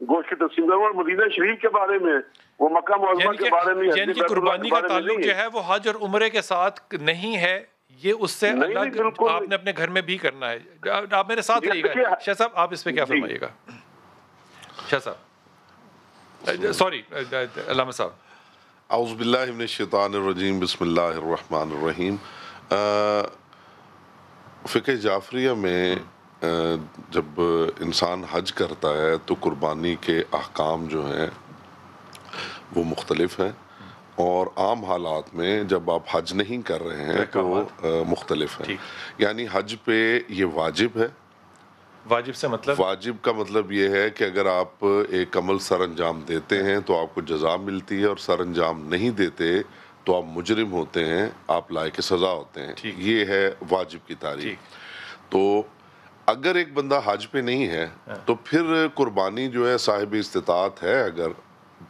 گوشت تقسیم کروں، اور مدینہ شریف کے بارے میں، وہ مکہ معظمہ کے بارے میں، یعنی کہ قربانی کا تعلق جو ہے وہ حج اور عمرے کے ساتھ نہیں ہے، یہ اس سے الگ آپ نے اپنے گھر میں بھی کرنا ہے. آپ میرے ساتھ رہیے گا شاہ صاحب، آپ اس پہ کیا فرمائیے گا شاہ صاحب؟ سوری علامہ صاحب. اعوذ باللہ من الشیطان الرجیم، بسم اللہ الرحمن الرحیم. فقہ جعفریہ میں جب انسان حج کرتا ہے تو قربانی کے احکام جو ہیں وہ مختلف ہیں، اور عام حالات میں جب آپ حج نہیں کر رہے ہیں تو مختلف ہیں. یعنی حج پہ یہ واجب ہے. واجب سے مطلب؟ واجب کا مطلب یہ ہے کہ اگر آپ ایک عمل سر انجام دیتے ہیں تو آپ کو جزا ملتی ہے، اور سر انجام نہیں دیتے تو آپ مجرم ہوتے ہیں، آپ لائق سزا ہوتے ہیں. یہ ہے واجب کی تعریف. تو اگر ایک بندہ حج پہ نہیں ہے تو پھر قربانی جو ہے صاحب استطاعت ہے، اگر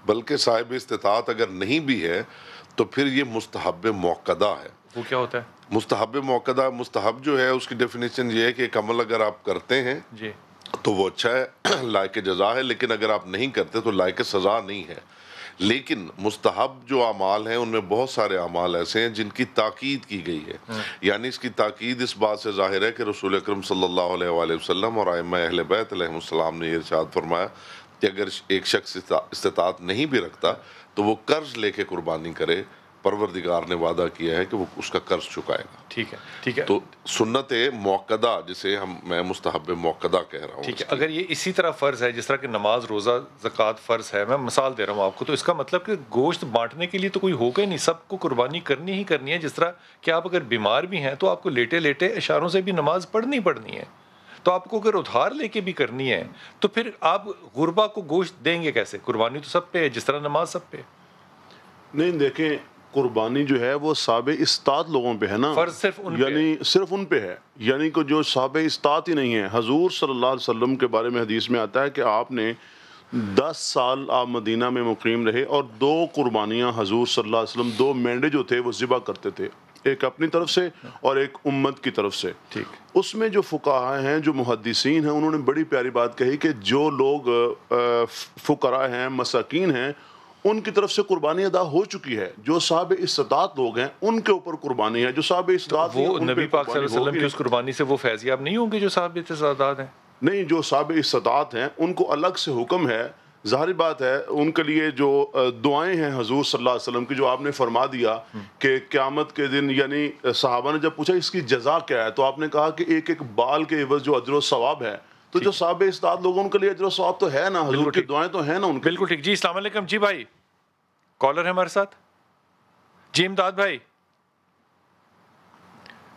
بلکہ صاحب استطاعت اگر نہیں بھی ہے تو پھر یہ مستحب موقدہ ہے. وہ کیا ہوتا ہے مستحب موقدہ؟ مستحب جو ہے اس کی ڈیفینیشن یہ ہے کہ ایک عمل اگر آپ کرتے ہیں تو وہ اچھا ہے، لائق جزا ہے، لیکن اگر آپ نہیں کرتے تو لائق سزا نہیں ہے. لیکن مستحب جو اعمال ہیں ان میں بہت سارے اعمال ایسے ہیں جن کی تاکید کی گئی ہے. یعنی اس کی تاکید اس بات سے ظاہر ہے کہ رسول اکرم صلی اللہ علیہ وآلہ وسلم اور ائمہ اہل بیت علیہم السلام نے یہ ارشاد فرمایا کہ اگر ایک شخص استطاعت نہیں بھی رکھتا تو وہ قرض لے کے قربانی کرے. پروردگار نے وعدہ کیا ہے کہ وہ اس کا قرض چکائے گا. ٹھیک ہے. تو سنت موقدہ جسے میں مستحب موقدہ کہہ رہا ہوں. ٹھیک ہے. اگر یہ اسی طرح فرض ہے جس طرح کہ نماز، روزہ، زکوٰۃ فرض ہے، میں مثال دے رہا ہوں آپ کو، تو اس کا مطلب کہ گوشت بانٹنے کے لیے تو کوئی ہوگا ہی نہیں، سب کو قربانی کرنی ہی کرنی ہے. جس طرح کہ آپ اگر بیمار بھی ہیں تو آپ کو لیٹے لیٹے اشاروں سے بھی نماز پڑھنی ہے. تو آپ کو اگر ادھار لے کے بھی کرنی ہے تو پھر آپ غربا کو گوشت دیں گے کیسے؟ قربانی تو سب پہ ہے جس طرح نماز سب پہ. نہیں دیکھیں، قربانی جو ہے وہ صاحب استطاعت لوگوں پہ ہے نا، فرض صرف ان پہ، یعنی صرف ان پہ ہے. یعنی کہ جو صاحب استطاعت ہی نہیں ہے. حضور صلی اللہ علیہ وسلم کے بارے میں حدیث میں آتا ہے کہ آپ نے 10 سال آپ مدینہ میں مقیم رہے، اور 2 قربانیاں حضور صلی اللہ علیہ وسلم، 2 مینڈے جو تھے وہ ذبح کرتے تھے، ایک اپنی طرف سے اور ایک امت کی طرف سے. اس میں جو فقہاء ہیں، جو محدثین ہیں، انہوں نے بڑی پیاری بات کہی کہ جو لوگ فقراء ہیں، مساکین ہیں، ان کی طرف سے قربانی ادا ہو چکی ہے. جو صاحب استطاعت لوگ ہیں ان کے اوپر قربانی ہے. جو صاحب استطاعت وہ نبی پاک صلی اللہ علیہ وسلم کی اس قربانی سے وہ فیضیاب نہیں ہوں گے جو صاحب استطاعت ہیں؟ نہیں، جو صاحب استطاعت ہیں ان کو الگ سے حکم ہے. ظاہر بات ہے ان کے لیے جو دعائیں ہیں حضور صلی اللہ علیہ وسلم کی، جو آپ نے فرما دیا کہ قیامت کے دن، یعنی صحابہ نے جب پوچھا اس کی جزا کیا ہے تو آپ نے کہا کہ ایک ایک بال کے عوض جو اجر و ثواب ہے. تو جو صاحب استطاعت لوگوں ان کے لیے اجر و ثواب تو ہے نا، حضور کی دعائیں تو ہیں نا ان کے. بالکل ٹھیک. جی السلام علیکم. جی بھائی کالر ہے ہمارے ساتھ. جی امداد بھائی.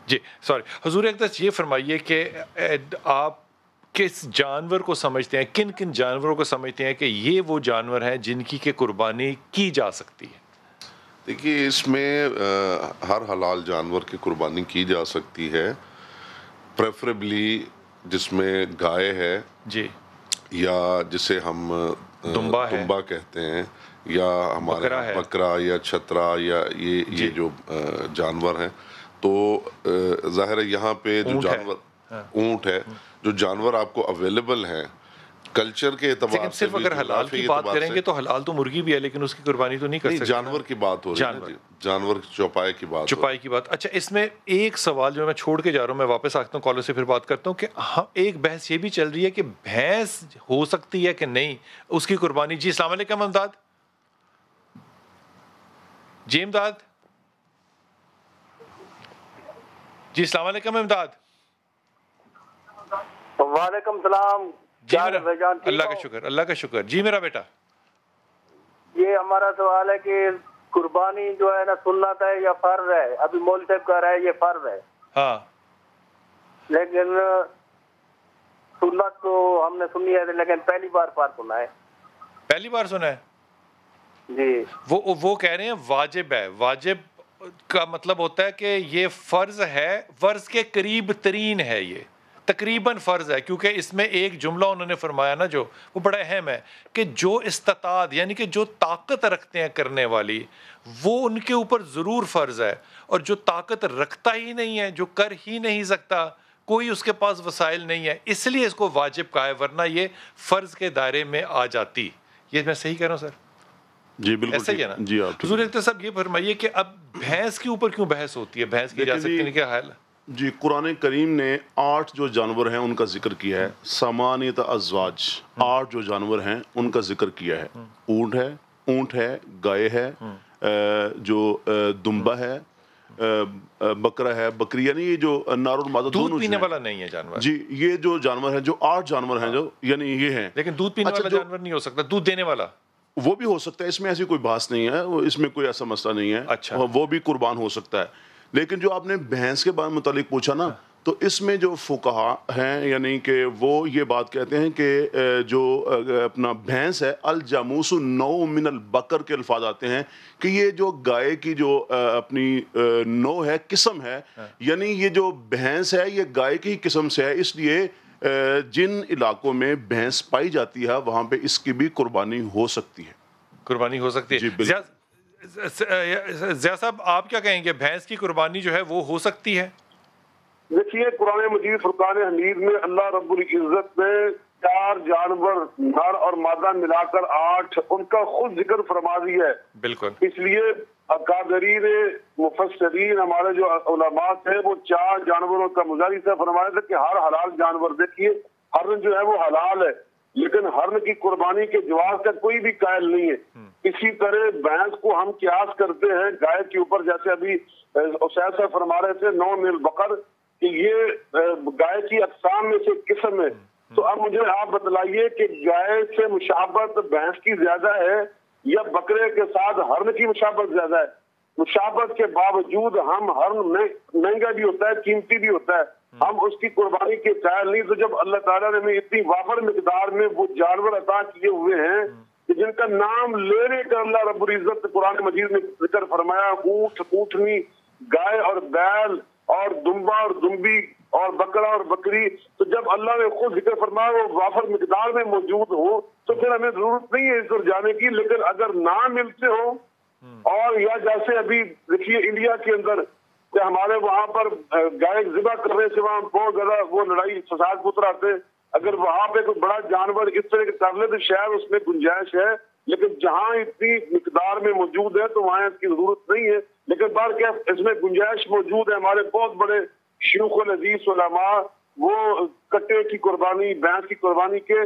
جی سوری حضور اقدس، یہ فرمائیے کہ آپ کس جانور کو سمجھتے ہیں، کن کن جانوروں کو سمجھتے ہیں کہ یہ وہ جانور ہیں جن کی کہ قربانی کی جا سکتی ہے؟ دیکھیے، اس میں ہر حلال جانور کی قربانی کی جا سکتی ہے، پریفریبلی جس میں گائے ہے جی، یا جسے ہم دمبا کہتے ہیں، یا ہمارا بکرا یا چھترا، یا یہ جو جانور ہیں. تو ظاہر ہے یہاں پہ جو جانور اونٹ ہے، جو جانور آپ کو اویلیبل ہیں کلچر کے اعتبار سے. صرف اگر حلال کی بات کریں گے تو حلال تو مرغی بھی ہے، لیکن اس کی قربانی تو نہیں کر سکتے. جانور کی بات ہو رہی ہے، جانور چوپائے کی بات. اچھا، اس میں ایک سوال جو میں چھوڑ کے جا رہا ہوں، میں واپس آتا ہوں کالر سے پھر بات کرتا ہوں، کہ ایک بحث یہ بھی چل رہی ہے کہ بھینس ہو سکتی ہے کہ نہیں اس کی قربانی. جی السلام علیکم امداد. جی امداد. جی السلام علیکم امداد. وعلیکم السلام. جی اللہ کا شکر، اللہ کا شکر. جی میرا بیٹا، یہ ہمارا سوال ہے کہ قربانی جو ہے نا سنت ہے یا فرض ہے؟ ابھی مول صاحب کہہ رہا ہے یہ فرض ہے، ہاں، لیکن سنت تو ہم نے سنی ہے لیکن پہلی بار سنا ہے. پہلی بار سنا ہے جی. وہ کہہ رہے ہیں واجب ہے. واجب کا مطلب ہوتا ہے کہ یہ فرض ہے، فرض کے قریب ترین ہے، یہ تقریباً فرض ہے، کیونکہ اس میں ایک جملہ انہوں نے فرمایا نا جو وہ بڑا اہم ہے کہ جو استطاعت، یعنی کہ جو طاقت رکھتے ہیں کرنے والی، وہ ان کے اوپر ضرور فرض ہے، اور جو طاقت رکھتا ہی نہیں ہے، جو کر ہی نہیں سکتا، کوئی اس کے پاس وسائل نہیں ہے، اس لیے اس کو واجب کہا ہے، ورنہ یہ فرض کے دائرے میں آ جاتی. یہ میں صحیح کہہ رہا ہوں سر؟ جی بالکل ایسا ہی ہے نا. جی آپ حضور اختر صاحب یہ فرمائیے کہ اب بھینس کے اوپر کیوں بحث ہوتی ہے؟ بھینس کی اجازت کے کیا حال ہے؟ جی قرآن کریم نے 8 جو جانور ہیں ان کا ذکر کیا ہے، ثمانیۃ ازواج، 8 جو جانور ہیں ان کا ذکر کیا ہے. اونٹ ہے، گائے ہے، جو دمبا ہے، بکرا ہے، بکری، یعنی یہ جو نار اور مادہ دودھ پینے والا نہیں ہے جانور. جی یہ جو جانور ہیں، جو 8 جانور ہیں جو یعنی یہ ہیں. لیکن دودھ پینے والا جانور نہیں ہو سکتا، دودھ دینے والا وہ بھی ہو سکتا ہے، اس میں ایسی کوئی بحث نہیں ہے، اس میں کوئی ایسا مسئلہ نہیں ہے. اچھا وہ بھی قربان ہو سکتا ہے. لیکن جو آپ نے بھینس کے بارے میں متعلق پوچھا نا، تو اس میں جو فقہا ہیں یعنی کہ وہ یہ بات کہتے ہیں کہ جو اپنا بھینس ہے، الجاموس نوع من البقر کے الفاظ آتے ہیں کہ یہ جو گائے کی جو اپنی نوع ہے، قسم ہے، یعنی یہ جو بھینس ہے یہ گائے کی قسم سے ہے، اس لیے جن علاقوں میں بھینس پائی جاتی ہے وہاں پہ اس کی بھی قربانی ہو سکتی ہے. قربانی ہو سکتی ہے. ضیاء صاحب آپ کیا کہیں گے، بھینس کی قربانی جو ہے وہ ہو سکتی ہے؟ دیکھیے قرآن مجید فرقان حمید میں اللہ رب العزت نے 4 جانور نر اور مادہ ملا کر 8 ان کا خود ذکر فرما دیا ہے. بالکل. اس لیے اکابرین مفسرین ہمارے جو علماء تھے وہ 4 جانوروں کا مظاہرہ فرمایا تھا کہ ہر حلال جانور، دیکھیے ہرن جو ہے وہ حلال ہے لیکن ہرن کی قربانی کے جواز کا کوئی بھی قائل نہیں ہے. اسی طرح بھینس کو ہم قیاس کرتے ہیں گائے کے اوپر، جیسے ابھی اسید صاحب فرما رہے تھے 9 من البقر، کہ یہ گائے کی اقسام میں سے قسم ہے. تو اب مجھے آپ بتلائیے کہ گائے سے مشابہت بھینس کی زیادہ ہے یا بکرے کے ساتھ ہرن کی مشابہت زیادہ ہے؟ مشابہت کے باوجود ہم ہرن مہنگا بھی ہوتا ہے، قیمتی بھی ہوتا ہے، ہم اس کی قربانی کے قائل نہیں. تو جب اللہ تعالیٰ نے ہمیں اتنی وافر مقدار میں وہ جانور عطا کیے ہوئے ہیں کہ جن کا نام لے کر اللہ رب العزت قرآن مجید میں ذکر فرمایا، اونٹ، اونٹنی، گائے اور بیل اور دمبا اور دمبی اور بکرا اور بکری، تو جب اللہ نے خود ذکر فرمایا وہ وافر مقدار میں موجود ہو تو پھر ہمیں ضرورت نہیں ہے اس پر جانے کی. لیکن اگر نہ ملتے ہو اور یا جیسے ابھی دیکھیے انڈیا کے اندر کہ ہمارے وہاں پر گائے ذبح کرنے سے وہاں بہت زیادہ وہ لڑائی فساد پتر آتے ہیں، اگر وہاں پہ کوئی بڑا جانور اس طرح کے کر لے تو شاید اس میں گنجائش ہے، لیکن جہاں اتنی مقدار میں موجود ہے تو وہاں اس کی ضرورت نہیں ہے. لیکن بار کیا اس میں گنجائش موجود ہے. ہمارے بہت بڑے شیوخ العزیز علماء وہ کٹے کی قربانی، بھینس کی قربانی کے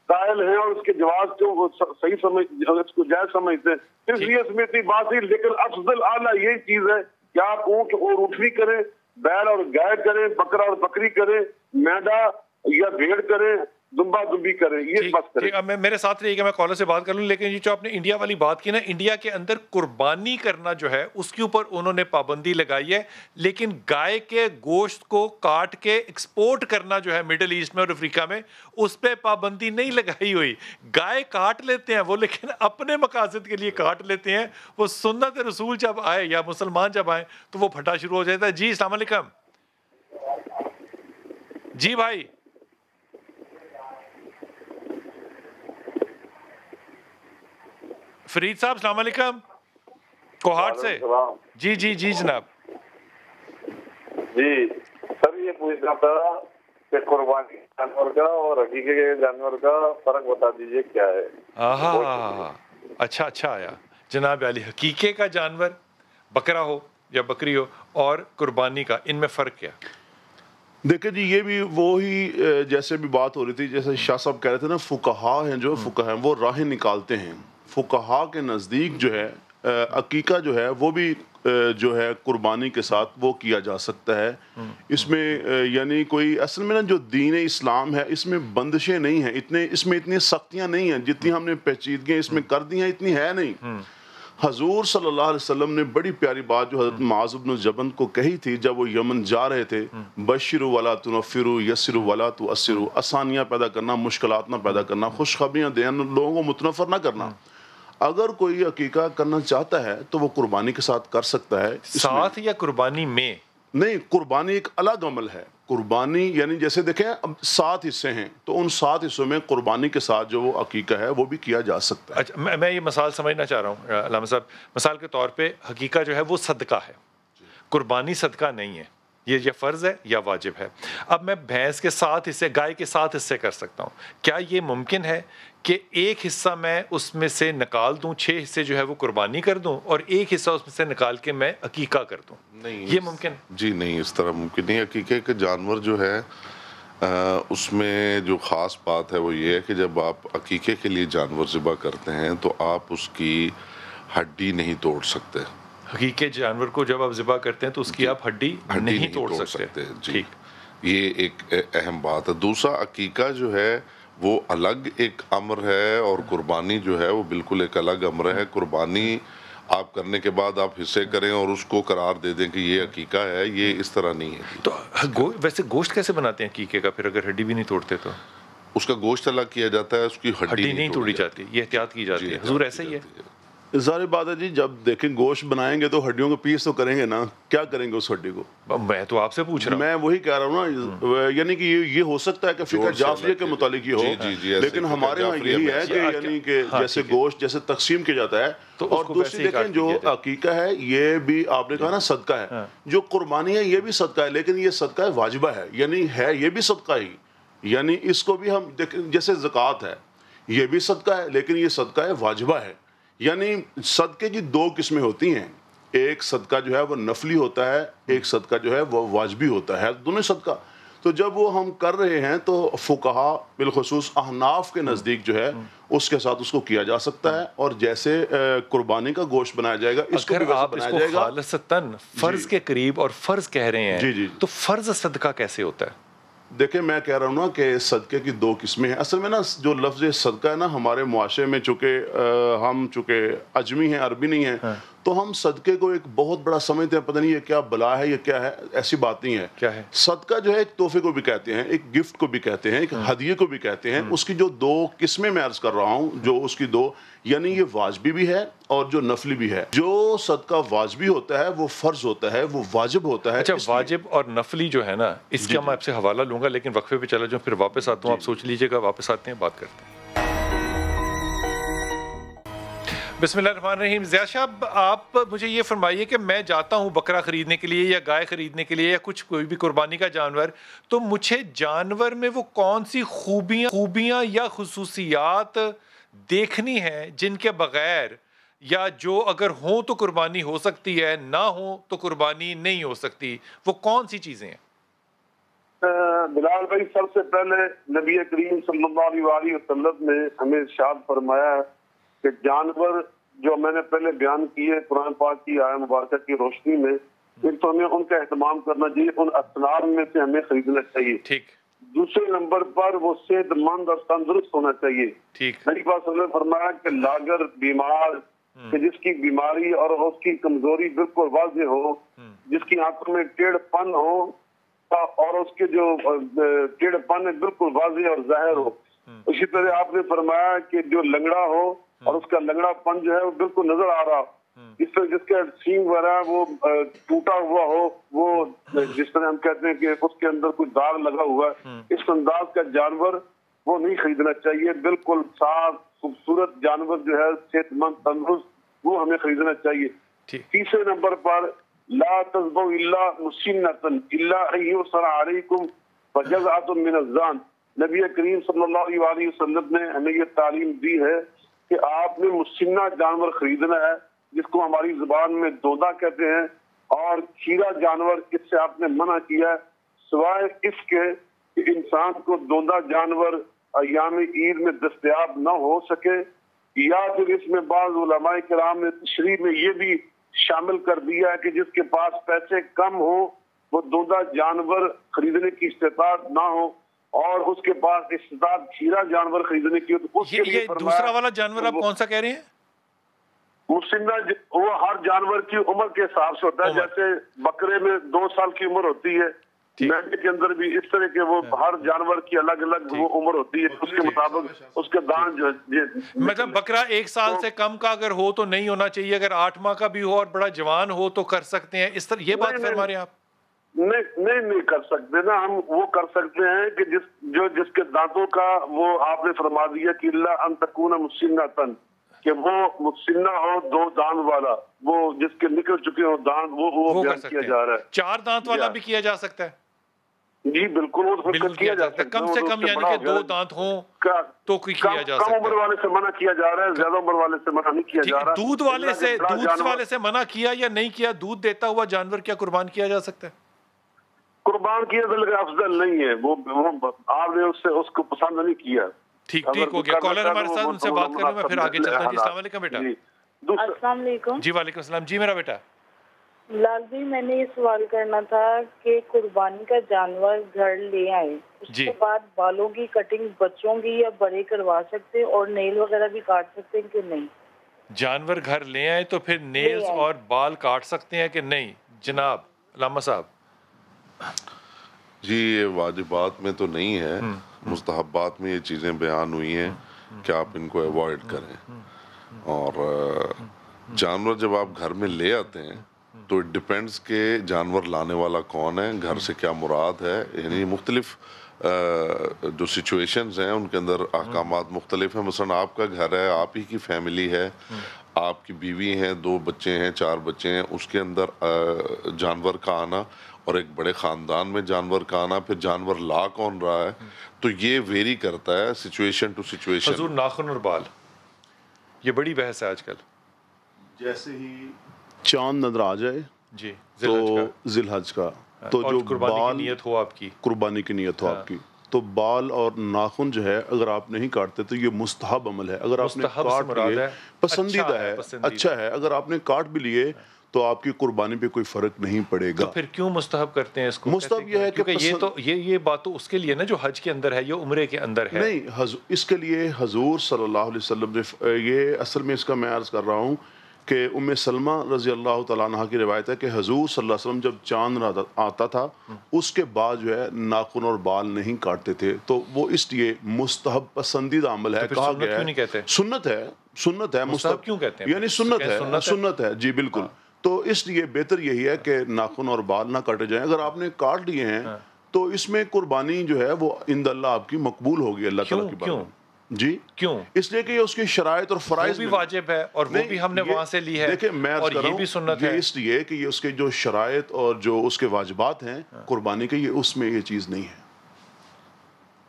قائل ہیں اور اس کے جواز کو وہ صحیح سمجھ، اس کو جائز سمجھتے ہیں. اس لیے اس میں اتنی بات نہیں، لیکن افضل اعلیٰ یہی چیز ہے کہ آپ اونٹ اور اونٹنی کریں، بیل اور گائے کریں، بکرا اور بکری کریں، میڈا یا بھیڑ کریں، دمبا دمبی کریں، یہ بس کریں. اب میرے ساتھ رہیے کہ میں کالر سے بات کر لوں. لیکن یہ جو آپ نے انڈیا والی بات کی نا، انڈیا کے اندر قربانی کرنا جو ہے اس کے اوپر انہوں نے پابندی لگائی ہے، لیکن گائے کے گوشت کو کاٹ کے ایکسپورٹ کرنا جو ہے مڈل ایسٹ میں اور افریقہ میں، اس پہ پابندی نہیں لگائی ہوئی. گائے کاٹ لیتے ہیں وہ، لیکن اپنے مقاصد کے لیے کاٹ لیتے ہیں. وہ سنت رسول جب آئے یا مسلمان جب آئے تو وہ پھٹا شروع ہو جاتا ہے. جی السلام علیکم. جی بھائی فرید صاحب السلام علیکم کوہاٹ سے. جی جی جی جناب. جی سر یہ پوچھنا تھا کہ قربانی جانور کا اور حقیقی کے جانور کا فرق بتا دیجیے کیا ہے. اچھا آیا جناب علی. حقیقے کا جانور بکرا ہو یا بکری ہو اور قربانی کا، ان میں فرق کیا؟ دیکھیں جی یہ بھی وہی جیسے بھی بات ہو رہی تھی، جیسے شاہ صاحب کہہ رہے تھے نا، فقہا ہیں جو فقہا ہیں وہ راہیں نکالتے ہیں. فقہا کے نزدیک جو ہے عقیقہ جو ہے وہ بھی جو ہے قربانی کے ساتھ وہ کیا جا سکتا ہے. اس میں یعنی کوئی اصل میں نا جو دین اسلام ہے اس میں بندشیں نہیں ہیں، اس میں اتنی سختیاں نہیں ہیں جتنی ہم نے پیچیدگیاں اس میں کر دی ہیں، اتنی ہے نہیں. حضور صلی اللہ علیہ وسلم نے بڑی پیاری بات جو حضرت معاذ بن جبل کو کہی تھی جب وہ یمن جا رہے تھے، بشروا ولا تنفروا یسروا ولا تعسروا، آسانیاں پیدا کرنا، مشکلات نہ پیدا کرنا، خوشخبریاں دینا، لوگوں کو متنفر نہ کرنا. اگر کوئی عقیقہ کرنا چاہتا ہے تو وہ قربانی کے ساتھ کر سکتا ہے. ساتھ یا قربانی میں نہیں، قربانی ایک الگ عمل ہے. قربانی یعنی جیسے دیکھیں اب 7 حصے ہیں تو ان 7 حصوں میں قربانی کے ساتھ جو وہ عقیقہ ہے وہ بھی کیا جا سکتا ہے. اچھا میں یہ مثال سمجھنا چاہ رہا ہوں علامہ صاحب. مثال کے طور پہ حقیقہ جو ہے وہ صدقہ ہے، قربانی صدقہ نہیں ہے. یہ یا فرض ہے یا واجب ہے. اب میں بھینس کے 7 حصے، گائے کے 7 حصے کر سکتا ہوں. کیا یہ ممکن ہے کہ ایک حصہ میں اس میں سے نکال دوں، 6 حصے جو ہے وہ قربانی کر دوں، اور ایک حصہ اس میں سے نکال کے میں عقیقہ کر دوں؟ نہیں، یہ ممکن؟ جی نہیں، اس طرح ممکن نہیں. عقیقے کے جانور جو ہے اس میں جو خاص بات ہے وہ یہ ہے کہ جب آپ عقیقے کے لیے جانور ذبح کرتے ہیں تو آپ اس کی ہڈی نہیں توڑ سکتے. حقیقی جانور کو جب آپ ذبح کرتے ہیں تو اس کی آپ ہڈی نہیں توڑ سکتے. جی، یہ ایک اہم بات ہے. دوسرا، عقیقہ جو ہے وہ الگ ایک امر ہے، اور قربانی جو ہے وہ بالکل ایک الگ امر ہے. قربانی آپ کرنے کے بعد آپ حصے کریں اور اس کو قرار دے دیں کہ یہ عقیقہ ہے، یہ اس طرح نہیں ہے. تو ویسے گوشت کیسے بناتے ہیں عقیقے کا پھر اگر ہڈی بھی نہیں توڑتے تو؟ اس کا گوشت الگ کیا جاتا ہے، اس کی ہڈی نہیں توڑی جاتی، یہ احتیاط کی جاتی ہے. حضور ایسا ہی ہے؟ ظاہر بات ہے جی، جب دیکھیں گوشت بنائیں گے تو ہڈیوں کو پیس تو کریں گے نا. کیا کریں گے اس ہڈی کو؟ میں تو آپ سے پوچھ رہا ہوں. میں وہی کہہ رہا ہوں نا، یعنی کہ یہ ہو سکتا ہے کہ فقہ جعفریہ کے متعلق یہ ہو، لیکن ہمارے یہاں یہی ہے کہ یعنی کہ جیسے گوشت جیسے تقسیم کیا جاتا ہے. اور دوسری دیکھیں جو عقیقہ ہے یہ بھی آپ نے کہا نا صدقہ ہے، جو قربانی ہے یہ بھی صدقہ ہے، لیکن یہ صدقہ واجبہ ہے، یعنی ہے یہ بھی صدقہ ہی. یعنی اس کو بھی ہم دیکھیں جیسے زکوٰۃ ہے، یہ بھی صدقہ ہے لیکن یہ صدقہ ہے واجبہ ہے. یعنی صدقے کی 2 قسمیں ہوتی ہیں، ایک صدقہ جو ہے وہ نفلی ہوتا ہے، ایک صدقہ جو ہے وہ واجبی ہوتا ہے، دونوں صدقہ. تو جب وہ ہم کر رہے ہیں تو فقہا بالخصوص احناف کے نزدیک جو ہے اس کے ساتھ اس کو کیا جا سکتا ہے. اور جیسے قربانی کا گوشت بنایا جائے گا، اس کو بھی ویسے بنایا جائے گا. خالصتاً فرض کے قریب اور فرض کہہ رہے ہیں، تو فرض صدقہ کیسے ہوتا ہے؟ دیکھیں میں کہہ رہا ہوں نا کہ صدقے کی 2 قسمیں ہیں. اصل میں نا جو لفظ صدقہ ہے نا ہمارے معاشرے میں چونکہ اجمی ہیں، عربی نہیں ہیں، تو ہم صدقے کو ایک بہت بڑا سمجھتے ہیں، پتہ نہیں یہ کیا بلا ہے، یہ کیا ہے. ایسی بات نہیں ہے. کیا ہے صدقہ جو ہے ایک تحفے کو بھی کہتے ہیں، ایک گفٹ کو بھی کہتے ہیں، ایک ہدیے کو بھی کہتے ہیں. اس کی جو 2 قسمیں میں عرض کر رہا ہوں، جو اس کی 2، یعنی یہ واجبی بھی ہے اور جو نفلی بھی ہے. جو صدقہ واجبی ہوتا ہے وہ فرض ہوتا ہے، وہ واجب ہوتا ہے. اچھا، واجب اور نفلی جو ہے نا، اس کا میں آپ سے حوالہ لوں گا، لیکن وقفے پہ چلا جاؤں، پھر واپس آتا ہوں. آپ سوچ لیجئے گا، واپس آتے ہیں، بات کرتے ہیں. بسم اللہ الرحمن الرحیم. زیاد صاحب، آپ مجھے یہ فرمائیے کہ میں جاتا ہوں بکرا خریدنے کے لیے یا گائے خریدنے کے لیے یا کوئی بھی قربانی کا جانور، تو مجھے جانور میں وہ کون سی خوبیاں یا خصوصیات دیکھنی ہیں جن کے بغیر یا جو اگر ہوں تو قربانی ہو سکتی ہے، نہ ہوں تو قربانی نہیں ہو سکتی؟ وہ کون سی چیزیں ہیں؟ بلال بھائی، سب سے پہلے نبی کریم صلی اللہ علیہ وسلم نے ہمیں ارشاد فرمایا کہ جانور جو میں نے پہلے بیان کیے قرآن پاک کی آیت مبارکہ کی روشنی میں، ایک تو ہمیں ان کا اہتمام کرنا چاہیے، ان اسناد میں سے ہمیں خریدنا چاہیے. ٹھیک. دوسرے نمبر پر وہ صحت مند اور تندرست ہونا چاہیے. ٹھیک. نبی پاک صلی اللہ علیہ وسلم نے فرمایا کہ لاگر بیمار کہ جس کی بیماری اور اس کی کمزوری بالکل واضح ہو، جس کی آنکھوں میں ٹیڑھ پن ہو اور اس کے جو ٹیڑھ پن ہے بالکل واضح اور ظاہر ہو. اسی طرح آپ نے فرمایا کہ جو لنگڑا ہو اور اس کا لنگڑا پن جو ہے وہ بالکل نظر آ رہا، اس طرح جس کا سینگ وغیرہ وہ ٹوٹا ہوا ہو، وہ جس طرح ہم کہتے ہیں کہ اس کے اندر کوئی داغ لگا ہوا ہے، اس انداز کا جانور وہ نہیں خریدنا چاہیے. بالکل صاف خوبصورت جانور جو ہے صحت مند تندرست وہ ہمیں خریدنا چاہیے. تیسرے نمبر پر لا تذبحوا الا مسنۃ الا ان یسر علیکم فجزعۃ من الظان. نبی کریم صلی اللہ علیہ وسلم نے ہمیں یہ تعلیم دی ہے کہ آپ نے مسنہ جانور خریدنا ہے، جس کو ہماری زبان میں دودہ کہتے ہیں، اور کھیرا جانور اس سے آپ نے منع کیا ہے، سوائے اس کے کہ انسان کو دودہ جانور ایام عید میں دستیاب نہ ہو سکے، یا پھر اس میں بعض علماء کرام نے تشریح میں یہ بھی شامل کر دیا ہے کہ جس کے پاس پیسے کم ہو وہ دودہ جانور خریدنے کی استطاعت نہ ہو اور اس کے پاس استطاعت کھیرا جانور خریدنے کی ہو تو اس کے لیے دوسرا والا جانور آپ کون سا کہہ رہے ہیں؟ مسنہ وہ ہر جانور کی عمر کے حساب سے ہوتا ہے. جیسے بکرے میں 2 سال کی عمر ہوتی ہے، مینڈے کے اندر بھی اس طرح کے وہ ہر جانور کی الگ الگ وہ عمر ہوتی ہے، اس کے مطابق اس کے دان جو مطلب بکرا 1 سال سے کم کا اگر ہو تو نہیں ہونا چاہیے، اگر 8 ماہ کا بھی ہو اور بڑا جوان ہو تو کر سکتے ہیں. اس طرح یہ بات فرما رہے ہیں آپ؟ نہیں کر سکتے نا. ہم وہ کر سکتے ہیں کہ جس کے دانتوں کا وہ آپ نے فرما دیا کہ اللہ ان تکون مسنۃ، کہ وہ مسنہ ہو 2 دانت والا، وہ جس کے نکل چکے ہو دانت، وہ بیان کیا جا رہا ہے۔ 4 دانت والا بھی کیا جا سکتا ہے؟ جی بالکل، وہ تو کیا جا سکتا ہے، کم سے کم یعنی کہ 2 دانت ہوں تو کیا جا سکتا ہے۔ کم عمر والے سے منع کیا جا رہا ہے، زیادہ عمر والے سے منع نہیں کیا جا رہا۔ دودھ والے سے منع کیا یا نہیں کیا؟ دودھ دیتا ہوا جانور کیا قربان کیا جا سکتا ہے؟ قربان کیا افضل نہیں ہے، وہ آپ نے اس کو پسند نہیں کیا۔ ٹھیک ہو گیا، کالر ہمارے ساتھ، ان سے بات کریں، میں پھر آگے چلتا ہوں۔ جی السلام علیکم بیٹا۔ السلام علیکم۔ جی وعلیکم السلام۔ جی میرا بیٹا لال جی، میں نے یہ سوال کرنا تھا کہ قربانی کا جانور گھر لے آئے، اس کے بعد بالوں کی کٹنگ بچوں کی یا بڑے کروا سکتے اور نیل وغیرہ بھی کاٹ سکتے ہیں کہ نہیں؟ جانور گھر لے آئے تو پھر نیلز اور بال کاٹ سکتے ہیں کہ نہیں جناب علامہ صاحب؟ جی یہ واجبات میں تو نہیں ہے، مستحبات میں یہ چیزیں بیان ہوئی ہیں کہ آپ ان کو ایوائڈ کریں۔ اور جانور جب آپ گھر میں لے آتے ہیں تو اٹ ڈیپینڈس کہ جانور لانے والا کون ہے، گھر سے کیا مراد ہے، یعنی مختلف جو سچویشنز ہیں ان کے اندر احکامات مختلف ہیں۔ مثلا آپ کا گھر ہے، آپ ہی کی فیملی ہے، آپ کی بیوی ہیں، 2 بچے ہیں، 4 بچے ہیں، اس کے اندر جانور کا آنا اور ایک بڑے خاندان میں جانور کا آنا، پھر جانور لا کون رہا ہے، تو یہ ویری کرتا ہے سچویشن ٹو سچویشن۔ حضور ناخن اور بال، یہ بڑی بحث ہے آج کل۔ جیسے ہی چاند نظر آ جائے جی تو ذی الحج کا، تو جو قربانی بال کی نیت ہو آپ کی، قربانی کی نیت ہو آپ کی، تو بال اور ناخن جو ہے اگر آپ نہیں کاٹتے تو یہ مستحب عمل ہے۔ اگر آپ نے کاٹ لیے پسندیدہ ہے، اچھا ہے، اگر آپ نے کاٹ بھی لیے تو آپ کی قربانی پہ کوئی فرق نہیں پڑے گا۔ تو پھر کیوں مستحب کرتے ہیں اس کو؟ مستحب یہ ہے کہ یہ بات تو اس کے لیے نا جو حج کے اندر ہے، یہ عمرے کے اندر ہے۔ نہیں، اس کے لیے حضور صلی اللہ علیہ وسلم نے یہ اصل میں اس کا میں عرض کر رہا ہوں کہ ام سلمہ رضی اللہ تعالیٰ عنہ کی روایت ہے کہ حضور صلی اللہ علیہ وسلم جب چاند آتا تھا اس کے بعد جو ہے ناخن اور بال نہیں کاٹتے تھے، تو وہ اس لیے مستحب پسندیدہ عمل ہے، کہا گیا ہے سنت ہے مستحب کیوں کہتے ہیں؟ یعنی سنت ہے، جی بالکل۔ تو اس لیے بہتر یہی ہے کہ ناخن اور بال نہ کاٹے جائیں۔ اگر آپ نے کاٹ لیے ہیں تو اس میں قربانی جو ہے وہ عند اللہ آپ کی مقبول ہوگی اللہ تعالیٰ کی بارگاہ میں۔ جی کیوں؟ اس لیے کہ یہ اس کی شرائط اور فرائض بھی واجب ہے اور وہ بھی ہم نے وہاں سے لی ہے، دیکھیں میں اور یہ بھی سنت ہے۔ اس لیے کہ یہ اس کے جو شرائط اور جو اس کے واجبات ہیں قربانی کے، یہ اس میں یہ چیز نہیں ہے،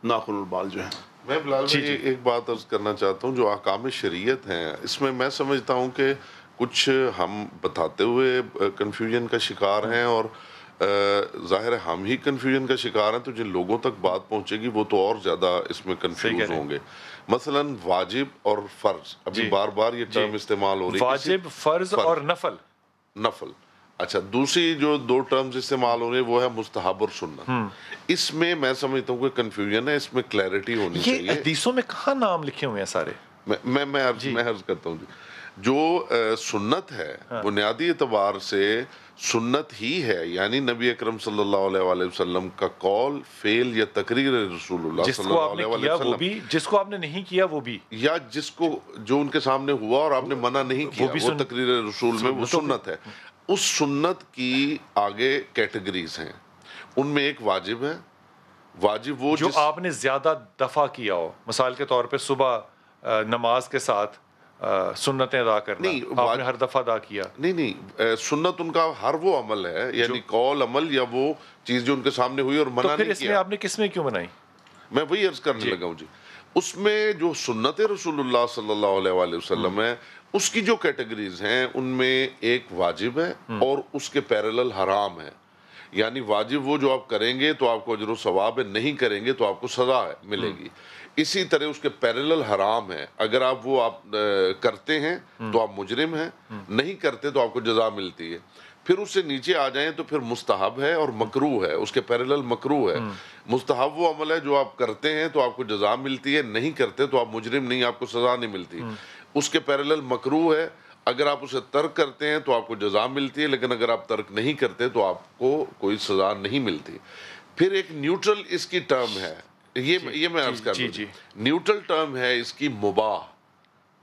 ناخن اور بال جو ہیں۔ میں بلال بھائی ایک بات عرض کرنا چاہتا ہوں، جو احکام شریعت ہیں اس میں میں سمجھتا ہوں کہ کچھ ہم بتاتے ہوئے کنفیوژن کا شکار ہیں، اور ظاہر ہے ہم ہی کنفیوژن کا شکار ہیں، تو جن لوگوں تک بات پہنچے گی وہ تو اور زیادہ اس میں کنفیوز ہوں گے۔ مثلا واجب اور فرض، ابھی بار بار یہ ٹرم استعمال ہو رہی ہے، واجب، فرض اور نفل۔ اچھا، دوسری جو 2 ٹرمز استعمال ہو رہے ہیں وہ ہے مستحب اور سنت۔ اس میں میں سمجھتا ہوں کہ کنفیوژن ہے، اس میں کلیئرٹی ہونی چاہیے۔ یہ حدیثوں میں کہاں نام لکھے ہوئے ہیں سارے؟ میں عرض کرتا ہوں جی، جو سنت ہے بنیادی اعتبار سے سنت ہی ہے، یعنی نبی اکرم صلی اللہ علیہ وآلہ وسلم کا قول، فعل یا تقریر رسول اللہ صلی اللہ علیہ وآلہ وسلم، جس کو آپ نے نہیں کیا وہ بھی، یا جس کو جو ان کے سامنے ہوا اور آپ نے منع نہیں کیا، وہ تقریر رسول میں وہ سنت ہے۔ اس سنت کی آگے کیٹیگریز ہیں، ان میں ایک واجب ہے، واجب وہ جو آپ نے زیادہ دفعہ کیا ہو، مثال کے طور پہ صبح نماز کے ساتھ سنتیں ادا کرنا، آپ نے ہر دفعہ ادا کیا؟ نہیں، سنت ان کا ہر وہ عمل ہے، یعنی قول، عمل یا وہ چیز جو ان کے سامنے ہوئی اور منع نہیں کیا۔ تو پھر اس میں آپ نے کس میں کیوں بنائی؟ میں وہی عرض کرنے لگا ہوں جی، اس میں جو سنت رسول اللہ صلی اللہ علیہ وآلہ وسلم ہے، اس کی جو کیٹیگریز ہیں ان میں ایک واجب ہے اور اس کے پیرلل حرام ہے، یعنی واجب وہ جو آپ کریں گے تو آپ کو اجر و ثواب ہے، نہیں کریں گے تو آپ کو سزا ملے گی۔ اسی طرح اس کے پیرلل حرام ہے، اگر آپ وہ کرتے ہیں تو آپ مجرم ہیں، نہیں کرتے تو آپ کو جزا ملتی ہے۔ پھر اس سے نیچے آ جائیں تو پھر مستحب ہے اور مکروہ ہے، اس کے پیرلل مکروہ ہے۔ مستحب وہ عمل ہے جو آپ کرتے ہیں تو آپ کو جزا ملتی ہے، نہیں کرتے تو آپ مجرم نہیں، آپ کو سزا نہیں ملتی۔ اس کے پیرلل مکروہ ہے، اگر آپ اسے ترک کرتے ہیں تو آپ کو جزا ملتی ہے، لیکن اگر آپ ترک نہیں کرتے تو آپ کو کوئی سزا نہیں ملتی۔ پھر ایک نیوٹرل اس کی ٹرم ہے، یہ میں عرض کر دوں، نیوٹرل ٹرم ہے اس کی مباح۔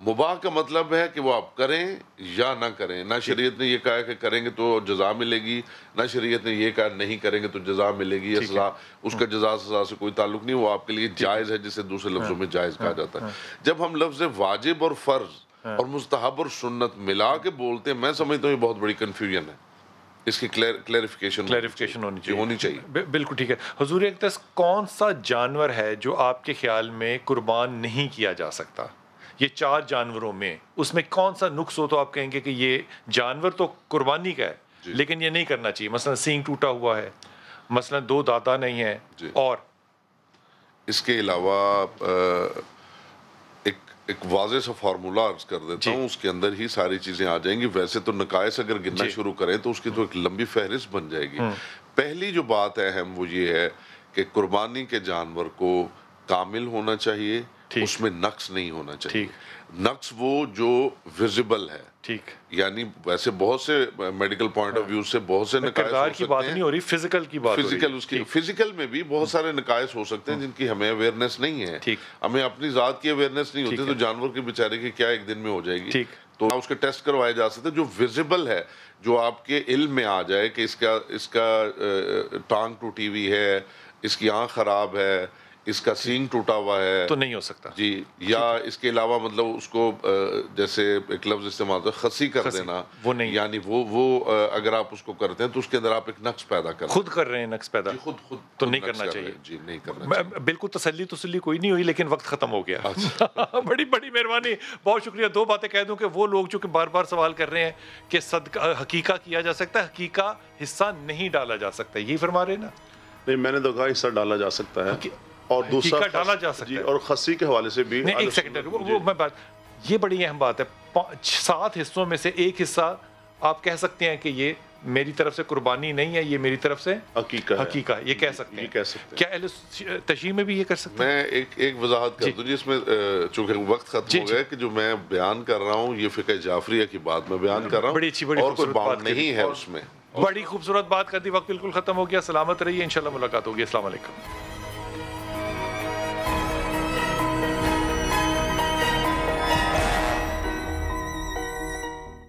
مباح کا مطلب ہے کہ وہ آپ کریں یا نہ کریں، نہ شریعت نے یہ کہا کہ کریں گے تو جزا ملے گی، نہ شریعت نے یہ کہا نہیں کریں گے تو جزا ملے گی یا سزا، اس کا جزا سزا سے کوئی تعلق نہیں، وہ آپ کے لیے جائز ہے، جسے دوسرے لفظوں میں جائز کہا جاتا ہے۔ جب ہم لفظ واجب اور فرض اور مستحب اور سنت ملا کے بولتے ہیں. میں سمجھتا ہوں یہ بہت بڑی کنفیوژن ہے, اس کی کلیریفیکیشن ہونی چاہیے. بالکل ٹھیک ہے. حضور اقدس کون سا جانور ہے جو آپ کے خیال میں قربان نہیں کیا جا سکتا؟ یہ 4 جانوروں میں اس میں کون سا نقص ہو تو آپ کہیں گے کہ یہ جانور تو قربانی کا ہے لیکن یہ نہیں کرنا چاہیے؟ مثلا سینگ ٹوٹا ہوا ہے, مثلا 2 دادا نہیں ہیں, اور اس کے علاوہ ایک واضح سا فارمولا عرض کر دیتا ہوں, اس کے اندر ہی ساری چیزیں آ جائیں گی. ویسے تو نقائص اگر گننا شروع کریں تو اس کی تو ایک لمبی فہرست بن جائے گی. پہلی جو بات ہے اہم وہ یہ ہے کہ قربانی کے جانور کو کامل ہونا چاہیے, اس میں نقص نہیں ہونا چاہیے. نقص وہ جو ویزیبل ہے, ٹھیک, یعنی ویسے بہت سے میڈیکل پوائنٹ آف ویو سے بہت سے نقائص ہو سکتے ہیں. بات نہیں ہو رہی, فزیکل کی بات ہو رہی ہے. فزیکل میں بھی بہت سارے نقائص ہو سکتے ہیں جن کی ہمیں اویئرنیس نہیں ہے. ہمیں اپنی ذات کی اویئرنیس نہیں ہوتی تو جانور کے بیچارے کی کیا ایک دن میں ہو جائے گی. تو اس کے ٹیسٹ کروائے جا سکتے. جو ویزیبل ہے, جو آپ کے علم میں آ جائے کہ اس کا ٹانگ ٹوٹی ہوئی ہے, اس کی آنکھ خراب ہے, اس کا سینگ ٹوٹا ہوا ہے, تو نہیں ہو سکتا جی. یا اس کے علاوہ مطلب اس کو جیسے ایک لفظ استعمال ہوتا ہے خسی کر دینا, وہ نہیں, یعنی وہ اگر آپ اس کو کرتے ہیں تو اس کے اندر آپ ایک نقص پیدا کر خود کر رہے ہیں, نقص پیدا خود تو نہیں کرنا چاہیے جی, نہیں کرنا چاہیے. بالکل تسلی کوئی نہیں ہوئی لیکن وقت ختم ہو گیا. بڑی مہربانی, بہت شکریہ. 2 باتیں کہہ دوں کہ وہ لوگ جو کہ بار بار سوال کر رہے ہیں کہ صدقہ حقیقہ کیا جا سکتا ہے, حقیقہ حصہ نہیں ڈالا جا سکتا, یہی فرما رہے ہیں نا؟ نہیں, میں نے تو کہا حصہ ڈالا جا سکتا ہے اور دوسرا ڈالا جا سکتا ہے, اور خسی کے حوالے سے بھی. ایک سیکنڈ, وہ میں بات, یہ بڑی اہم بات ہے. 7 حصوں میں سے ایک حصہ آپ کہہ سکتے ہیں کہ یہ میری طرف سے قربانی نہیں ہے, یہ میری طرف سے حقیقہ, یہ کہہ سکتے ہیں. کیا اہل تشریح میں بھی یہ کر سکتے ہیں؟ میں ایک وضاحت کر دوں جی, اس میں چونکہ وقت ختم ہو گیا کہ جو میں بیان کر رہا ہوں یہ فقہ جعفریہ کی بات میں بیان کر رہا ہوں, بڑی اچھی اور کوئی بات نہیں ہے اس میں. بڑی خوبصورت بات کر دی, وقت بالکل ختم ہو گیا. سلامت رہیے, انشاءاللہ ملاقات ہوگی. السلام علیکم.